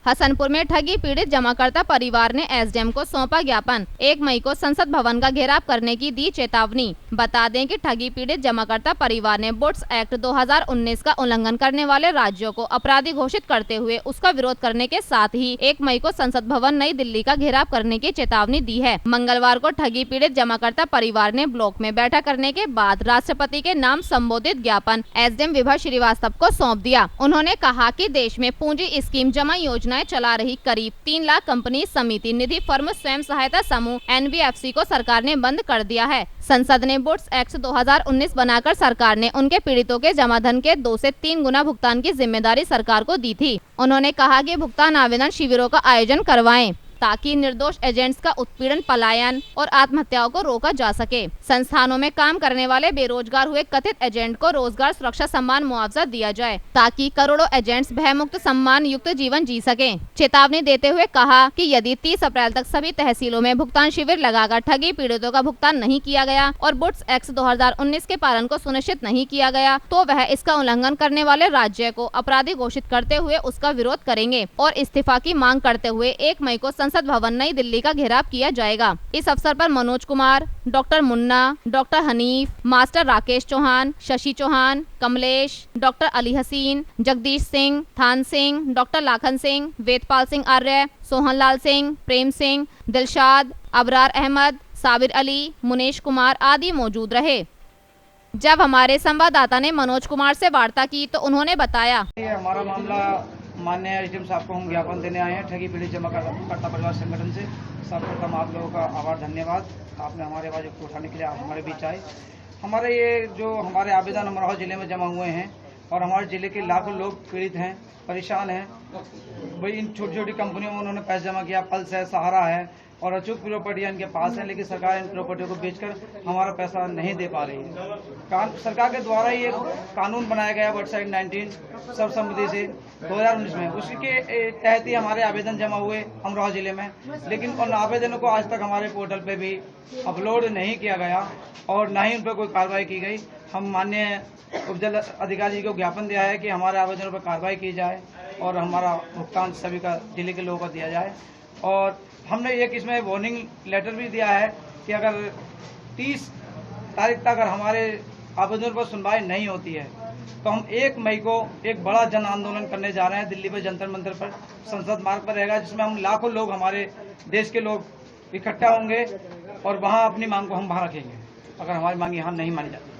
हसनपुर में ठगी पीड़ित जमाकर्ता परिवार ने एसडीएम को सौंपा ज्ञापन। 1 मई को संसद भवन का घेराव करने की दी चेतावनी। बता दें कि ठगी पीड़ित जमाकर्ता परिवार ने वुड्स एक्ट 2019 का उल्लंघन करने वाले राज्यों को अपराधी घोषित करते हुए उसका विरोध करने के साथ ही 1 मई को संसद भवन नई दिल्ली का घेराव करने की चेतावनी दी है। मंगलवार को ठगी पीड़ित जमाकर्ता परिवार ने ब्लॉक में बैठक करने के बाद राष्ट्रपति के नाम संबोधित ज्ञापन एसडीएम विभा श्रीवास्तव को सौंप दिया। उन्होंने कहा कि देश में पूंजी स्कीम जमा योजनाएं चला रही करीब 3 लाख कंपनी समिति निधि फर्म स्वयं सहायता समूह एनबीएफसी को सरकार ने बंद कर दिया है। संसद ने वुड्स एक्ट 2019 बनाकर सरकार ने उनके पीड़ितों के जमा धन के 2 से 3 गुना भुगतान की जिम्मेदारी सरकार को दी थी। उन्होंने कहा कि भुगतान आवेदन शिविरों का आयोजन करवाएं ताकि निर्दोष एजेंट्स का उत्पीड़न, पलायन और आत्महत्याओं को रोका जा सके। संस्थानों में काम करने वाले बेरोजगार हुए कथित एजेंट को रोजगार सुरक्षा सम्मान मुआवजा दिया जाए ताकि करोड़ों एजेंट्स भयमुक्त सम्मान युक्त जीवन जी सकें। चेतावनी देते हुए कहा कि यदि 30 अप्रैल तक सभी तहसीलों में भुगतान शिविर लगाकर ठगी पीड़ितों का भुगतान नहीं किया गया और वुड्स एक्ट 2019 के पालन को सुनिश्चित नहीं किया गया तो वह इसका उल्लंघन करने वाले राज्य को अपराधी घोषित करते हुए उसका विरोध करेंगे और इस्तीफा की मांग करते हुए 1 मई को संसद भवन नई दिल्ली का घेराव किया जाएगा। इस अवसर पर Manoj Kumar, doctor Munna, doctor Hanif, master Rakesh Chauhan, Shashi Chauhan, Kamlesh, doctor Ali Haseen, Jagdish Singh, Than Singh, doctor Lakhan Singh, Vedpal Singh Arya, Sohan Lal Singh, Prem Singh, Dilshad, Abrar Ahmed, Sabir Ali, Munesh Kumar आदि मौजूद रहे। जब हमारे संवाददाता ने मनोज कुमार से वार्ता की तो उन्होंने बताया, हमारा मामला माननीय एसडीएम साहब को हम ज्ञापन देने आए हैं ठगी पीड़ित जमाकर्ता परिवार संगठन से। सर्वप्रथम आप लोगों का आभार, धन्यवाद। आपने हमारे आवाज़ को उठाने के लिए आप हमारे बीच आए। हमारे ये जो हमारे आवेदन अमरोहा जिले में जमा हुए हैं और हमारे जिले के लाखों लोग पीड़ित हैं, परेशान हैं। भाई इन छोटी छोटी कंपनियों में उन्होंने पैसा जमा किया, पल्स है, सहारा है और अचूक प्रॉपर्टी इनके पास है, लेकिन सरकार इन प्रॉपर्टी को बेचकर हमारा पैसा नहीं दे पा रही है। सरकार के द्वारा ये कानून बनाया गया वुड्स एक्ट 19 सर्वसम्मति से 2019 में, उसी के तहत ही हमारे आवेदन जमा हुए अमरोहा जिले में, लेकिन उन आवेदनों को आज तक हमारे पोर्टल पे भी अपलोड नहीं किया गया और ना ही उन पर कोई कार्रवाई की गई। हम माननीय उपजल अधिकारी जी को ज्ञापन दिया है कि हमारे आवेदनों पर कार्रवाई की जाए और हमारा भुगतान सभी का जिले के लोगों को दिया जाए। और हमने एक इसमें वार्निंग लेटर भी दिया है कि अगर 30 तारीख तक अगर हमारे आवेदन पर सुनवाई नहीं होती है तो हम 1 मई को एक बड़ा जन आंदोलन करने जा रहे हैं दिल्ली में, जंतर मंतर पर, संसद मार्ग पर रहेगा, जिसमें हम लाखों लोग, हमारे देश के लोग इकट्ठा होंगे और वहाँ अपनी मांग को हम वहाँ रखेंगे अगर हमारी मांग यहाँ नहीं मानी जाती।